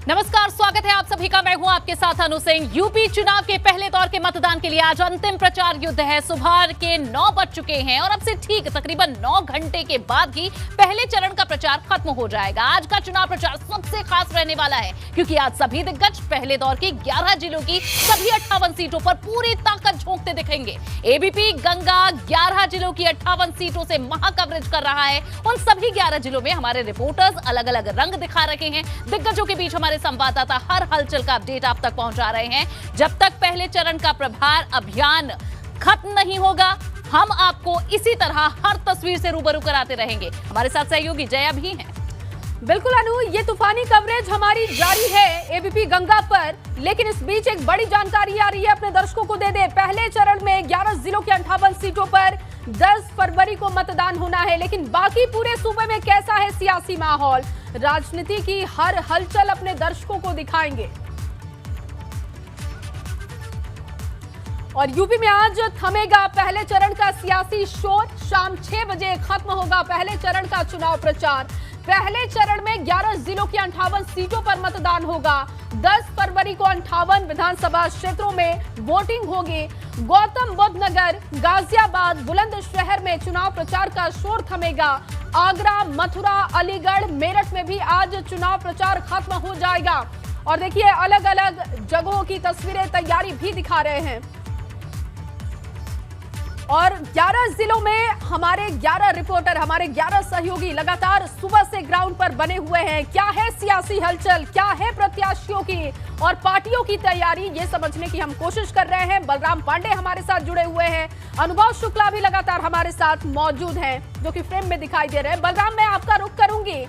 नमस्कार, स्वागत है आप सभी का। मैं हूं आपके साथ अनु सिंह। यूपी चुनाव के पहले दौर के मतदान के लिए आज अंतिम प्रचार युद्ध है। सुबह के 9 बज चुके हैं और अब से ठीक तकरीबन 9 घंटे के बाद ही पहले चरण का प्रचार खत्म हो जाएगा। आज का चुनाव प्रचार सबसे खास रहने वाला है क्योंकि आज सभी दिग्गज पहले दौर के 11 जिलों की सभी 58 सीटों पर पूरी ताकत झोंकते दिखेंगे। एबीपी गंगा 11 जिलों की 58 सीटों से महा कवरेज कर रहा है। उन सभी 11 जिलों में हमारे रिपोर्टर्स अलग अलग रंग दिखा रहे हैं। दिग्गजों के बीच हमारे संवाददाता हर हलचल का अपडेट आप तक पहुंचा रहे हैं। जब तक पहले चरण का प्रभार अभियान खत्म नहीं होगा, हम आपको इसी तरह हर तस्वीर से रूबरू कराते रहेंगे। हमारे साथ सहयोगी जया भी हैं। बिल्कुल अनु, ये तूफानी कवरेज हमारी जारी है एबीपी गंगा पर, लेकिन इस बीच एक बड़ी जानकारी आ रही है, अपने दर्शकों को दे दे। पहले चरण में 11 जिलों की 58 सीटों पर 10 फरवरी को मतदान होना है, लेकिन बाकी पूरे सूबे में कैसा है सियासी माहौल, राजनीति की हर हलचल अपने दर्शकों को दिखाएंगे। और यूपी में आज थमेगा पहले चरण का सियासी शोर। शाम 6 बजे खत्म होगा पहले चरण का चुनाव प्रचार। पहले चरण में 11 जिलों की 58 सीटों पर मतदान होगा। 10 फरवरी को 58 विधानसभा क्षेत्रों में वोटिंग होगी। गौतम बुद्ध नगर, गाजियाबाद, बुलंदशहर में चुनाव प्रचार का शोर थमेगा। आगरा, मथुरा, अलीगढ़, मेरठ में भी आज चुनाव प्रचार खत्म हो जाएगा। और देखिए, अलग अलग जगहों की तस्वीरें, तैयारी भी दिखा रहे हैं। और 11 जिलों में हमारे 11 रिपोर्टर, हमारे 11 सहयोगी लगातार सुबह से ग्राउंड पर बने हुए हैं। क्या है सियासी हलचल, क्या है प्रत्याशियों की और पार्टियों की तैयारी, ये समझने की हम कोशिश कर रहे हैं। बलराम पांडे हमारे साथ जुड़े हुए हैं, अनुभव शुक्ला भी लगातार हमारे साथ मौजूद हैं, जो कि फ्रेम में दिखाई दे रहे हैं। बलराम, मैं आपका रुख करूंगी।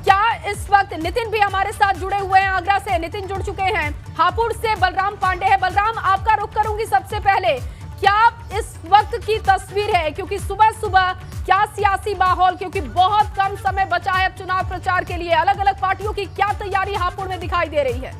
क्या इस वक्त नितिन भी हमारे साथ जुड़े हुए हैं, आगरा से नितिन जुड़ चुके हैं, हापुड़ से बलराम पांडे है। बलराम, आपका रुख करूंगी सबसे पहले। क्या इस वक्त की तस्वीर है, क्योंकि सुबह सुबह क्या सियासी माहौल, क्योंकि बहुत कम समय बचा है चुनाव प्रचार के लिए, अलग अलग पार्टियों की क्या तैयारी हापुड़ में दिखाई दे रही है?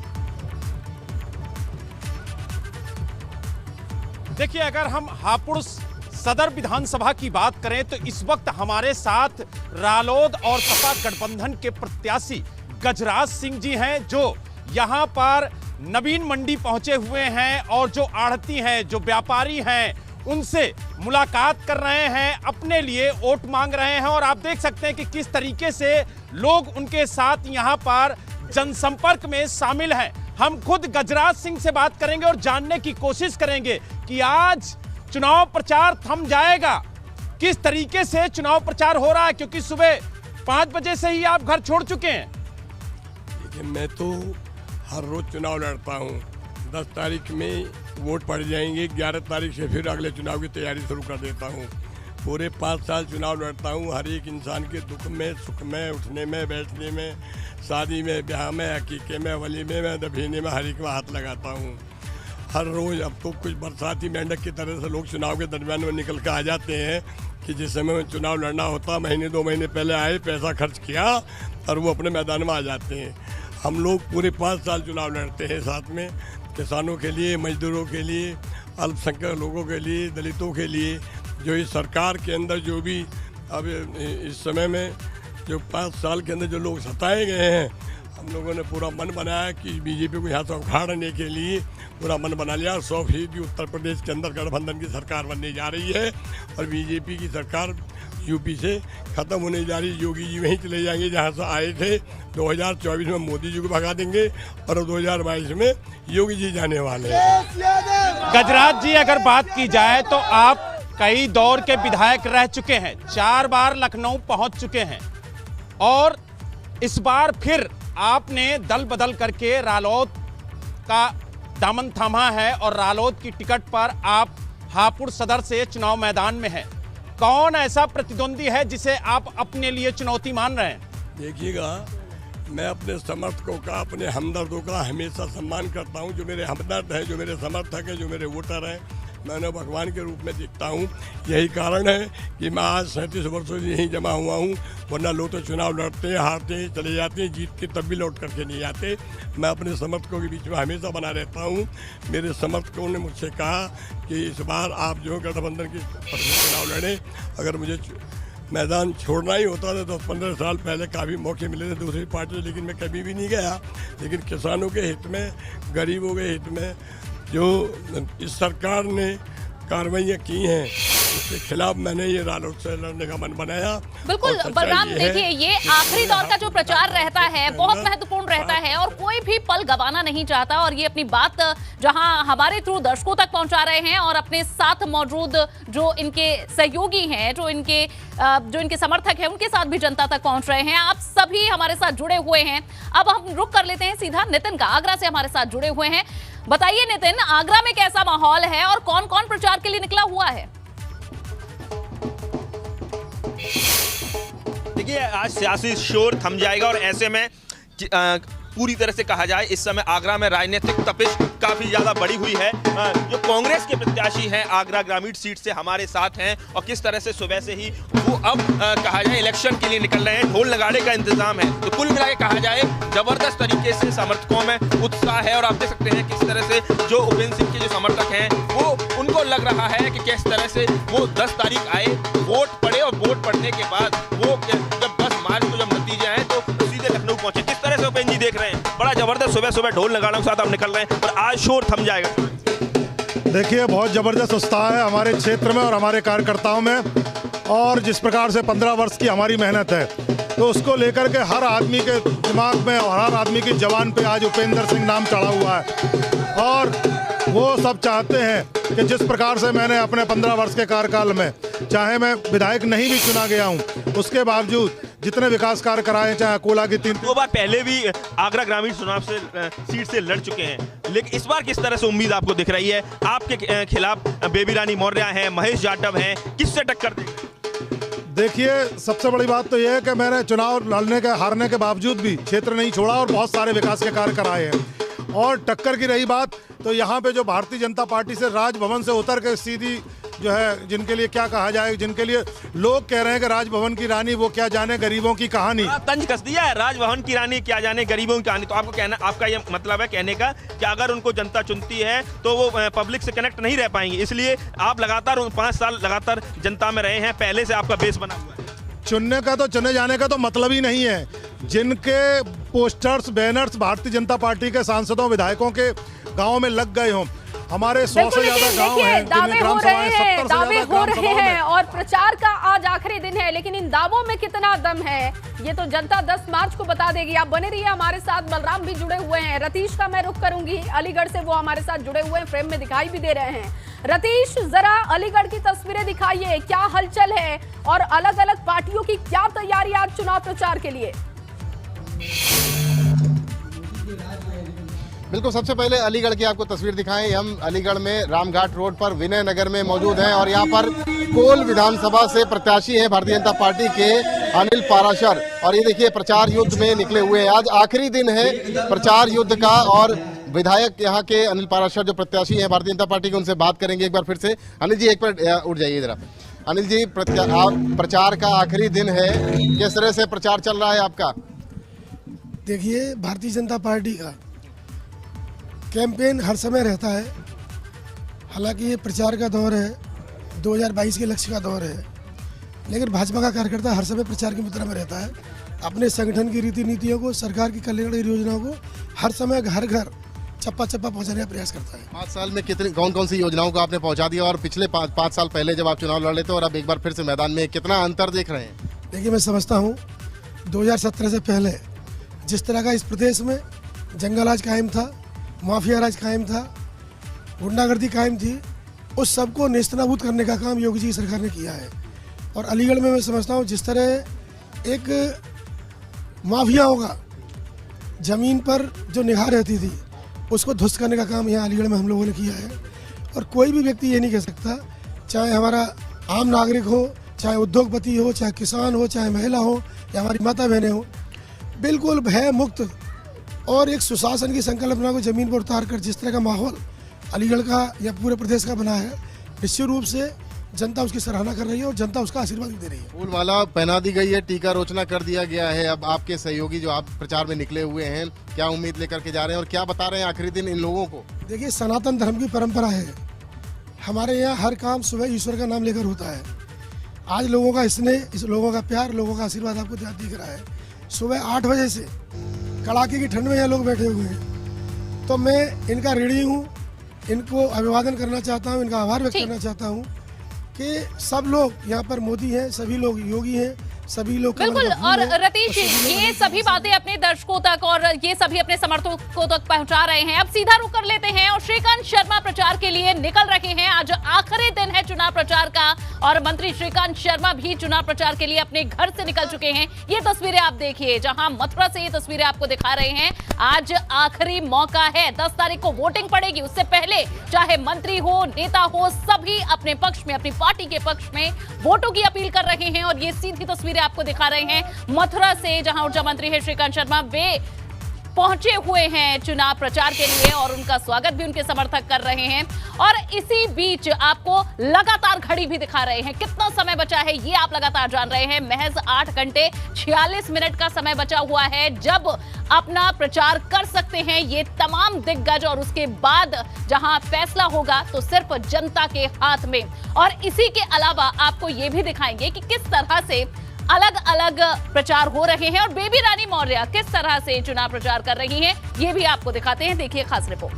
देखिए, अगर हम हापुड़ सदर विधानसभा की बात करें तो इस वक्त हमारे साथ रालोद और सपा गठबंधन के प्रत्याशी गजराज सिंह जी हैं, जो यहां पर नवीन मंडी पहुंचे हुए हैं और जो आढ़ती हैं, जो व्यापारी हैं, उनसे मुलाकात कर रहे हैं, अपने लिए वोट मांग रहे हैं। और आप देख सकते हैं कि किस तरीके से लोग उनके साथ यहां पर जनसंपर्क में शामिल हैं। हम खुद गजराज सिंह से बात करेंगे और जानने की कोशिश करेंगे कि आज चुनाव प्रचार थम जाएगा, किस तरीके से चुनाव प्रचार हो रहा है, क्योंकि सुबह 5 बजे से ही आप घर छोड़ चुके हैं। देखिए, मैं तो हर रोज चुनाव लड़ता हूँ। 10 तारीख में वोट पड़ जाएंगे, 11 तारीख से फिर अगले चुनाव की तैयारी शुरू कर देता हूँ। पूरे 5 साल चुनाव लड़ता हूँ। हर एक इंसान के दुख में, सुख में, उठने में, बैठने में, शादी में, ब्याह में, हकीके में, वली में दफीने में हर एक में हाथ लगाता हूँ। हर रोज़ अब तो कुछ बरसाती मेंढक की तरह से लोग चुनाव के दरमियान में निकल कर आ जाते हैं कि जिस समय में चुनाव लड़ना होता, महीने 2 महीने पहले आए, पैसा खर्च किया और वो अपने मैदान में आ जाते हैं। हम लोग पूरे 5 साल चुनाव लड़ते हैं, साथ में किसानों के लिए, मजदूरों के लिए, अल्पसंख्यक लोगों के लिए, दलितों के लिए। जो इस सरकार के अंदर जो भी अब इस समय में जो 5 साल के अंदर जो लोग सताए गए हैं, हम लोगों ने पूरा मन बनाया कि बीजेपी को यहाँ से उखाड़ने के लिए पूरा मन बना लिया। 100% उत्तर प्रदेश के अंदर गठबंधन की सरकार बनने जा रही है और बीजेपी की सरकार यूपी से खत्म होने जा रही। योगी जी वहीं चले जाएंगे जहां से आए थे। 2024 में मोदी जी को भगा देंगे और 2022 में योगी जी जाने वाले हैं। गजराज जी, अगर बात की जाए तो आप कई दौर के विधायक रह चुके हैं, 4 बार लखनऊ पहुंच चुके हैं और इस बार फिर आपने दल बदल करके रालोद का दामन थामा है और रालोद की टिकट पर आप हापुड़ सदर से चुनाव मैदान में हैं। कौन ऐसा प्रतिद्वंदी है जिसे आप अपने लिए चुनौती मान रहे हैं? देखिएगा, मैं अपने समर्थकों का, अपने हमदर्दों का हमेशा सम्मान करता हूं। जो मेरे हमदर्द हैं, जो मेरे समर्थक हैं, जो मेरे वोटर हैं, मैं उन्हें भगवान के रूप में दिखता हूं। यही कारण है कि मैं आज 37 वर्षों से यहीं जमा हुआ हूं। वरना लोग तो चुनाव लड़ते हैं, हारते हैं, चले जाते हैं, जीत के तब भी लौट करके नहीं आते। मैं अपने समर्थकों के बीच में हमेशा बना रहता हूं। मेरे समर्थकों ने मुझसे कहा कि इस बार आप जो गठबंधन की चुनाव लड़ें, अगर मुझे मैदान छोड़ना ही होता था। 10-15 साल पहले काफ़ी मौके मिले थे दूसरी पार्टी से, लेकिन मैं कभी भी नहीं गया। लेकिन किसानों के हित में, गरीबों के हित में जो इस सरकार ने कार्रवाइयाँ की हैं उसके खिलाफ मैंने ये रालोद से लड़ने का मन बनाया। बिल्कुल बलराम, देखिए ये आखिरी दौर का जो प्रचार रहता है बहुत महत्वपूर्ण रहता है और कोई भी पल गंवाना नहीं चाहता और ये अपनी बात जहां हमारे थ्रू दर्शकों तक पहुंचा रहे हैं और अपने साथ मौजूद जो इनके सहयोगी हैं, जो इनके समर्थक हैं, उनके साथ भी जनता तक पहुंच रहे हैं। आप सभी हमारे साथ जुड़े हुए हैं। अब हम रुक कर लेते हैं सीधा नितिन का, आगरा से हमारे साथ जुड़े हुए हैं। बताइए नितिन, आगरा में कैसा माहौल है और कौन कौन प्रचार के लिए निकला हुआ है? देखिए, आज सियासी शोर थम जाएगा और ऐसे में पूरी तरह से कहा जाए इस समय आगरा में राजनीतिक तपिश काफी ज्यादा बढ़ी हुई है। जो कांग्रेस के प्रत्याशी हैं आगरा ग्रामीण सीट से हमारे साथ हैं और किस तरह से सुबह से ही वो अब कहा जाए इलेक्शन के लिए निकल रहे हैं। ढोल नगाड़े का इंतजाम है, तो कुल मिला के कहा जाए जबरदस्त तरीके से समर्थकों में उत्साह है। और आप देख सकते हैं किस तरह से जो उपेंद्र सिंह के जो समर्थक हैं वो उनको लग रहा है कि किस तरह से वो 10 तारीख आए, वोट पड़े और वोट पड़ने के बाद वो जब 10 मार्च को जब नतीजे आए तो सीधे लखनऊ पहुंचे। किस तरह से उपेंद्र जी देख रहे हैं, बड़ा जबरदस्त सुबह सुबह ढोल नगाड़ों के साथ आप निकल रहे हैं और आज शोर थम जाएगा। देखिए, बहुत ज़बरदस्त उत्साह है हमारे क्षेत्र में और हमारे कार्यकर्ताओं में, और जिस प्रकार से 15 वर्ष की हमारी मेहनत है तो उसको लेकर के हर आदमी के दिमाग में और हर आदमी की जबान पे आज उपेंद्र सिंह नाम चढ़ा हुआ है। और वो सब चाहते हैं कि जिस प्रकार से मैंने अपने 15 वर्ष के कार्यकाल में, चाहे मैं विधायक नहीं भी चुना गया हूँ, उसके बावजूद जितने विकास कार्य कराए, चाहे अकोला की 2 बार पहले भी आगरा ग्रामीण चुनाव से सीट से लड़ चुके हैं, लेकिन इस बार किस तरह से उम्मीद आपको दिख रही है? आपके खिलाफ बेबी रानी मौर्य हैं, महेश यादव हैं, किससे टक्कर देंगे? देखिए, सबसे बड़ी बात तो यह है कि मैंने चुनाव लड़ने के हारने के बावजूद भी क्षेत्र नहीं छोड़ा और बहुत सारे विकास के कार्य कराए हैं। और टक्कर की रही बात, तो यहाँ पे जो भारतीय जनता पार्टी से राजभवन से उतर के सीधी जो है, जिनके लिए क्या कहा जाए, जिनके लिए लोग कह रहे हैं कि राजभवन की रानी वो क्या जाने गरीबों की कहानी, तंज कस दिया है, राजभवन की रानी क्या जाने गरीबों की कहानी। तो आपको कहना, आपका ये मतलब है कहने का कि अगर उनको जनता चुनती है तो वो पब्लिक से कनेक्ट नहीं रह पाएंगे, इसलिए आप लगातार 5 साल लगातार जनता में रहे हैं, पहले से आपका बेस बना हुआ है। चुनने का तो चुने जाने का तो मतलब ही नहीं है। जिनके posters, banners Bharatiya Janata party के सांसदों, विधायकों के गाँव में लग गए हों, हमारे 100 से ज्यादा गांव हैं, दावे हो रहे हैं, दावे हो रहे हैं और प्रचार का आज आखिरी दिन है, लेकिन इन दावों में कितना दम है ये तो जनता 10 मार्च को बता देगी। आप बने रहिए हमारे साथ। बलराम भी जुड़े हुए हैं, रतीश का मैं रुख करूंगी, अलीगढ़ से वो हमारे साथ जुड़े हुए हैं, फ्रेम में दिखाई भी दे रहे हैं। रतीश, जरा अलीगढ़ की तस्वीरें दिखाइए, क्या हलचल है और अलग अलग पार्टियों की क्या तैयारी आज चुनाव प्रचार के लिए? बिल्कुल, सबसे पहले अलीगढ़ की आपको तस्वीर दिखाएं। हम अलीगढ़ में रामघाट रोड पर विनय नगर में मौजूद हैं और यहाँ पर कोल विधानसभा से प्रत्याशी हैं भारतीय जनता पार्टी के अनिल पाराशर, और ये देखिए प्रचार युद्ध में निकले हुए हैं। आज आखिरी दिन है प्रचार युद्ध का और विधायक यहाँ के अनिल पाराशर जो प्रत्याशी हैं भारतीय जनता पार्टी के, उनसे बात करेंगे एक बार फिर से। अनिल जी, एक मिनट उठ जाइए जरा। अनिल जी, प्रचार का आखिरी दिन है, किस तरह से प्रचार चल रहा है आपका? देखिए, भारतीय जनता पार्टी का कैंपेन हर समय रहता है। हालांकि ये प्रचार का दौर है, 2022 के लक्ष्य का दौर है, लेकिन भाजपा का कार्यकर्ता हर समय प्रचार की मुद्रा में रहता है। अपने संगठन की रीति नीतियों को, सरकार की कल्याणकारी योजनाओं को हर समय घर घर चप्पा चप्पा पहुंचाने का प्रयास करता है। 5 साल में कितनी कौन सी योजनाओं को आपने पहुंचा दिया, और पिछले 5 साल पहले जब आप चुनाव लड़ रहे थे और अब एक बार फिर से मैदान में, कितना अंतर देख रहे हैं? देखिए, मैं समझता हूँ 2017 से पहले जिस तरह का इस प्रदेश में जंगल राज कायम था, माफिया राज कायम था, गुंडागर्दी कायम थी, उस सबको नेस्तनाबूद करने का काम योगी जी की सरकार ने किया है। और अलीगढ़ में मैं समझता हूँ जिस तरह एक माफियाओं का ज़मीन पर जो निगाह रहती थी उसको ध्वस्त करने का काम यहाँ अलीगढ़ में हम लोगों ने किया है। और कोई भी व्यक्ति ये नहीं कह सकता, चाहे हमारा आम नागरिक हो, चाहे उद्योगपति हो, चाहे किसान हो, चाहे महिला हो या हमारी माता बहनें हो, बिल्कुल भय मुक्त और एक सुशासन की संकल्पना को जमीन पर उतार कर जिस तरह का माहौल अलीगढ़ का या पूरे प्रदेश का बना है, निश्चित रूप से जनता उसकी सराहना कर रही है और जनता उसका आशीर्वाद भी दे रही है। फूलमाला पहना दी गई है, टीका रोचना कर दिया गया है। अब आपके सहयोगी जो आप प्रचार में निकले हुए हैं, क्या उम्मीद लेकर के जा रहे हैं और क्या बता रहे हैं आखिरी दिन इन लोगों को? देखिए, सनातन धर्म की परंपरा है, हमारे यहाँ हर काम सुबह ईश्वर का नाम लेकर होता है। आज लोगों का स्नेह, इस लोगों का प्यार, लोगों का आशीर्वाद आपको दिख रहा है। सुबह 8 बजे से कड़ाके की ठंड में यहाँ लोग बैठे हुए हैं, तो मैं इनका ऋणी हूँ, इनको अभिवादन करना चाहता हूँ, इनका आभार व्यक्त करना चाहता हूँ कि सब लोग यहाँ पर मोदी हैं, सभी लोग योगी हैं, सभी लोग बिल्कुल। और रतीश, ये सभी बातें अपने दर्शकों तक और ये सभी अपने समर्थकों तक पहुंचा रहे हैं। अब सीधा रुख कर लेते हैं और श्रीकांत शर्मा प्रचार के लिए निकल रहे हैं। आज आखिरी दिन है चुनाव प्रचार का और मंत्री श्रीकांत शर्मा भी चुनाव प्रचार के लिए अपने घर से निकल चुके हैं। ये तस्वीरें आप देखिए, जहां मथुरा से ये तस्वीरें आपको दिखा रहे हैं। आज आखिरी मौका है, 10 तारीख को वोटिंग पड़ेगी, उससे पहले चाहे मंत्री हो, नेता हो, सभी अपने पक्ष में, अपनी पार्टी के पक्ष में वोटों की अपील कर रहे हैं। और ये सीधी तस्वीरें आपको दिखा रहे हैं मथुरा से, जहां ऊर्जा मंत्री है श्रीकांत शर्मा, वे पहुंचे हुए हैं चुनाव प्रचार के लिए और उनका स्वागत भी उनके समर्थक कर रहे हैं। और इसी बीच आपको लगातार घड़ी भी दिखा रहे हैं, कितना समय बचा है ये आप लगातार जान रहे हैं। महज 8 घंटे 46 मिनट का समय बचा हुआ है जब अपना प्रचार कर सकते हैं ये तमाम दिग्गज। और उसके बाद जहां फैसला होगा तो सिर्फ जनता के हाथ में। और इसी के अलावा आपको ये भी दिखाएंगे कि किस तरह से अलग अलग प्रचार हो रहे हैं और बेबी रानी मौर्य किस तरह से चुनाव प्रचार कर रही हैं, ये भी आपको दिखाते हैं। देखिए खास रिपोर्ट।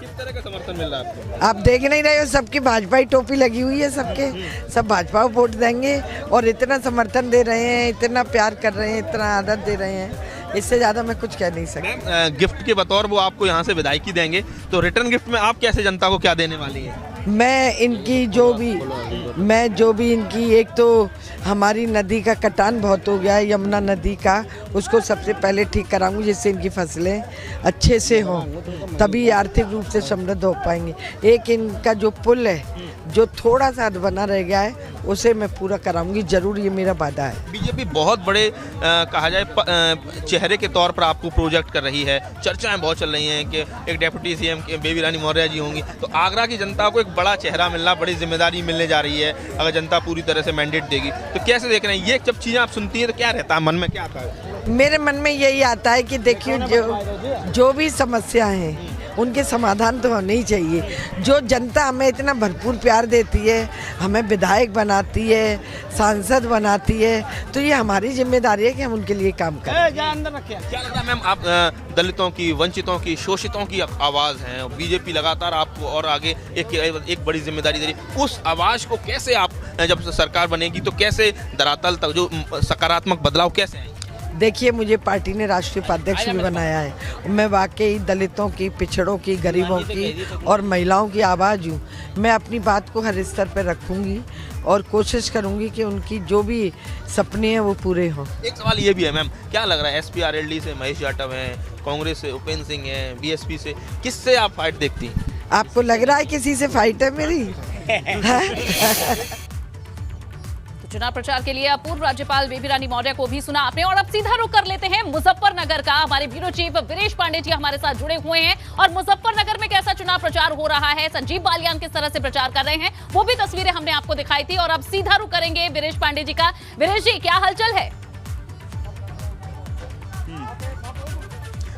किस तरह का समर्थन मिल रहा है आपको? आप देख नहीं रहे हो, सबकी भाजपा ही टोपी लगी हुई है, सबके सब भाजपा को वोट देंगे और इतना समर्थन दे रहे हैं, इतना प्यार कर रहे हैं, इतना आदर दे रहे हैं, इससे ज्यादा मैं कुछ कह नहीं सकती। गिफ्ट के बतौर वो आपको यहाँ से विदायगी देंगे, तो रिटर्न गिफ्ट में आप कैसे जनता को क्या देने वाली हैं? मैं इनकी जो भी इनकी, एक तो हमारी नदी का कटान बहुत हो गया है, यमुना नदी का, उसको सबसे पहले ठीक कराऊंगी जिससे इनकी फसलें अच्छे से हों, तभी आर्थिक रूप से समृद्ध हो पाएंगे। एक इनका जो पुल है जो थोड़ा सा बना रह गया है उसे मैं पूरा कराऊंगी, जरूर, ये मेरा वादा है। बीजेपी बहुत बड़े कहा जाए चेहरे के तौर पर आपको प्रोजेक्ट कर रही है, चर्चाएं बहुत चल रही हैं कि एक डिप्टी सीएम बेबी रानी मौर्य जी होंगी, तो आगरा की जनता को एक बड़ा चेहरा मिलना, बड़ी जिम्मेदारी मिलने जा रही है अगर जनता पूरी तरह से मैंडेट देगी। तो कैसे देख रहे हैं ये जब चीज़ें आप सुनती हैं तो क्या रहता है मन में, क्या आता है? मेरे मन में यही आता है कि देखिए जो भी समस्या हैं उनके समाधान तो होने ही चाहिए। जो जनता हमें इतना भरपूर प्यार देती है, हमें विधायक बनाती है, सांसद बनाती है, तो ये हमारी जिम्मेदारी है कि हम उनके लिए काम करें। क्या लग रहा है मैम, आप दलितों की, वंचितों की, शोषितों की आवाज़ हैं, बीजेपी लगातार आपको और आगे एक बड़ी जिम्मेदारी दे रही है, उस आवाज़ को कैसे आप जब सरकार बनेगी तो कैसे धरातल तक जो सकारात्मक बदलाव कैसे आएंगे? देखिए, मुझे पार्टी ने राष्ट्रीय उपाध्यक्ष भी बनाया है। मैं वाकई दलितों की, पिछड़ों की, गरीबों की और महिलाओं की आवाज़ हूँ। मैं अपनी बात को हर स्तर पर रखूँगी और कोशिश करूँगी कि उनकी जो भी सपने हैं वो पूरे हों। एक सवाल ये भी है मैम, क्या लग रहा है एसपी-आरएलडी से महेश यादव हैं, कांग्रेस से उपेंद्र सिंह हैं, बीएसपी से, किससे आप फाइट देखती हैं? आपको लग रहा है किसी से फाइट है मेरी? चुनाव प्रचार के लिए पूर्व राज्यपाल बेबी रानी मौर्य को भी सुना आपने। और अब सीधा रुख कर लेते हैं मुजफ्फरनगर का। हमारे ब्यूरो चीफ वीरेश पांडे जी हमारे साथ जुड़े हुए हैं और मुजफ्फरनगर में कैसा चुनाव प्रचार हो रहा है, संजीव बालियान किस तरह से प्रचार कर रहे हैं, वो भी तस्वीरें हमने आपको दिखाई थी। और अब सीधा रुख करेंगे वीरेश पांडे जी का। वीरेश जी, क्या हलचल है?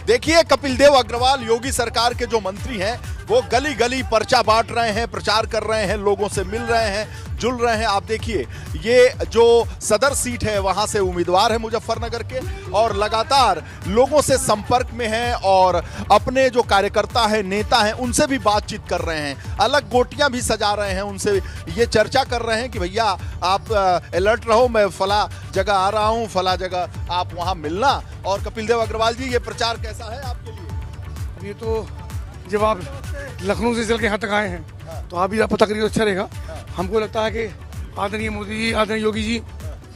देखिए, कपिल देव अग्रवाल योगी सरकार के जो मंत्री हैं वो गली गली पर्चा बांट रहे हैं, प्रचार कर रहे हैं, लोगों से मिल रहे हैं, जुल रहे हैं। आप देखिए, ये जो सदर सीट है वहां से उम्मीदवार है मुजफ्फरनगर के और लगातार लोगों से संपर्क में हैं और अपने जो कार्यकर्ता है, नेता हैं, उनसे भी बातचीत कर रहे हैं, अलग गोटियां भी सजा रहे हैं, उनसे ये चर्चा कर रहे हैं कि भैया आप अलर्ट रहो, मैं फला जगह आ रहा हूँ, फला जगह आप वहाँ मिलना। और कपिल देव अग्रवाल जी, ये प्रचार कैसा है आपके लिए? ये तो जब आप लखनऊ से चल के यहाँ तक आए हैं तो आप भी पता करिए, अच्छा रहेगा। हमको लगता है कि आदरणीय मोदी जी, आदरणीय योगी जी,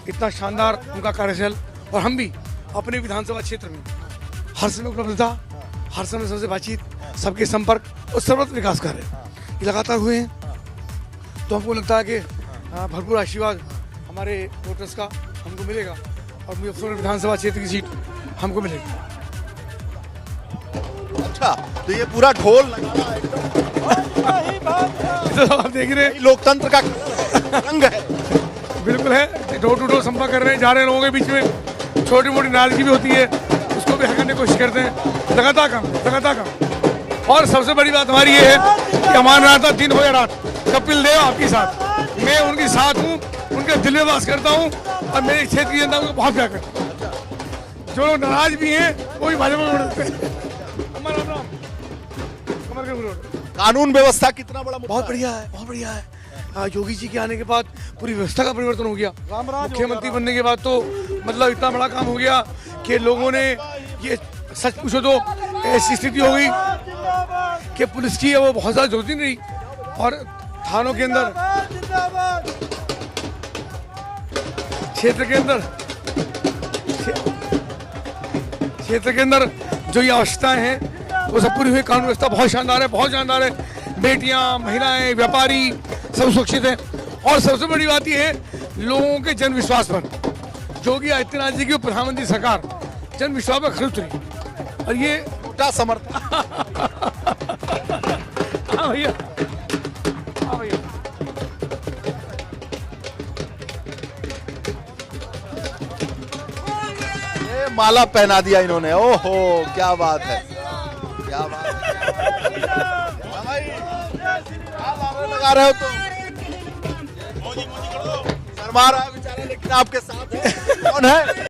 इतना शानदार उनका कार्यशैल, और हम भी अपने विधानसभा क्षेत्र में हर समय उपलब्धता, हर समय सबसे बातचीत, सबके संपर्क और सर्वत्र विकास कार्य ये लगातार हुए हैं। तो हमको लगता है कि भरपूर आशीर्वाद हमारे वोटर्स का हमको मिलेगा और मुजफ्फरनगर विधानसभा क्षेत्र की सीट हमको मिलेगी। अच्छा, तो ये पूरा ढोल नगाड़ा तो आप देख रहे हैं, लोकतंत्र का रंग है। बिल्कुल है, डोर टू डोर संपर्क कर रहे हैं, जा रहे लोगों के बीच में छोटी मोटी नाराजगी भी होती है, उसको भी हल करने की कोशिश करते हैं। लगातार काम। और सबसे बड़ी बात हमारी ये है कि हमारा नारा था दिन हो या रात, कपिल देव आपके साथ। मैं उनके साथ हूँ, उनके दिल में वास करता हूँ और मेरे क्षेत्र की जनता उनको बहुत प्यार करता हूँ। जो लोग नाराज भी हैं वो भी भाजपा में वोट देते हैं। कानून व्यवस्था कितना बड़ा मुद्दा बहुत बढ़िया है, बहुत बढ़िया है। योगी जी के आने के बाद पूरी व्यवस्था का परिवर्तन हो गया। मुख्यमंत्री बनने के बाद तो मतलब इतना बड़ा काम हो गया कि लोगों ने ये सच पूछो तो ऐसी स्थिति हो गई कि पुलिस की है वो बहुत ज़्यादा जरूरत नहीं रही और थानों के अंदर, क्षेत्र के अंदर जो ये आवश्यकताएं हैं वो सब पूरी हुई। कानून व्यवस्था बहुत शानदार है, बहुत शानदार है। बेटियां, महिलाएं, व्यापारी सब सुरक्षित हैं और सबसे बड़ी बात ये है लोगों के जन विश्वास पर। योगी आदित्यनाथ जी की प्रधानमंत्री सरकार जन विश्वास पर खरी उतरी और ये मोटा समर्थन। हाँ भैया, हाँ भैया। ये माला पहना दिया इन्होंने, ओहो क्या बात है, क्या बात है। लगा रहे हो तो शर्मा रहा है बेचारा, लेकिन आपके साथ है। कौन है?